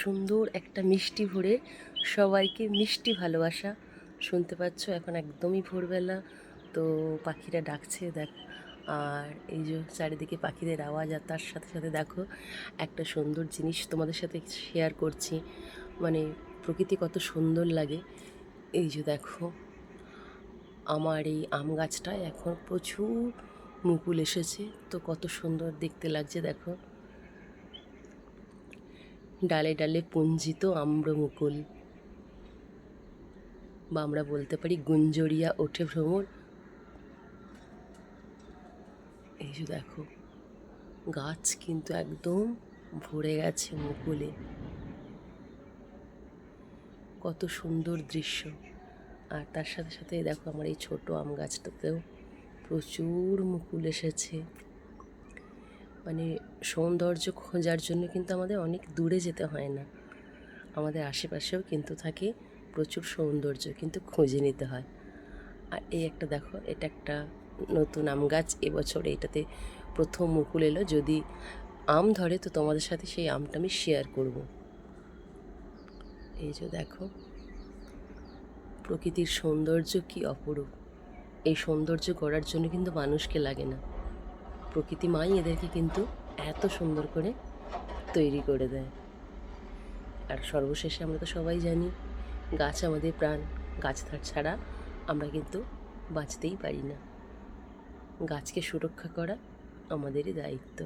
সুন্দর একটা মিষ্টি ভরে সবাইকে মিষ্টি ভালোবাসা। শুনতে পাচ্ছ এখন একদমই ভোরবেলা, তো পাখিরা ডাকছে দেখ। আর এই যে চারিদিকে পাখিদের আওয়াজ, আর তার সাথে সাথে দেখো একটা সুন্দর জিনিস তোমাদের সাথে শেয়ার করছি। মানে প্রকৃতি কত সুন্দর লাগে। এই যে দেখো আমার এই আম গাছটায় এখন প্রচুর মুকুল এসেছে, তো কত সুন্দর দেখতে লাগছে দেখো। ডালে ডালে পুঞ্জিত আম্রমুকুল, বা আমরা বলতে পারি গুঞ্জরিয়া ওঠে ভ্রমর। এই যে দেখো গাছ কিন্তু একদম ভরে গেছে মুকুলে, কত সুন্দর দৃশ্য। আর তার সাথে সাথে দেখো আমার এই ছোট আম গাছটাতেও প্রচুর মুকুল এসেছে। মানে সৌন্দর্য খোঁজার জন্য কিন্তু আমাদের অনেক দূরে যেতে হয় না, আমাদের আশেপাশেও কিন্তু থাকে প্রচুর সৌন্দর্য, কিন্তু খুঁজে নিতে হয়। আর এই একটা দেখো, এটা একটা নতুন আম গাছ, এবছর এটাতে প্রথম মুকুল এলো। যদি আম ধরে তো তোমাদের সাথে সেই আমটা আমি শেয়ার করব। এই যে দেখো প্রকৃতির সৌন্দর্য কি অপরূপ। এই সৌন্দর্য গড়ার জন্য কিন্তু মানুষকে লাগে না, প্রকৃতি মাই এদেরকে কিন্তু এত সুন্দর করে তৈরি করে দেয়। আর সর্বশেষে আমরা তো সবাই জানি গাছ আমাদের প্রাণ, গাছ ছাড়া আমরা কিন্তু বাঁচতেই পারি না। গাছকে সুরক্ষা করা আমাদেরই দায়িত্ব।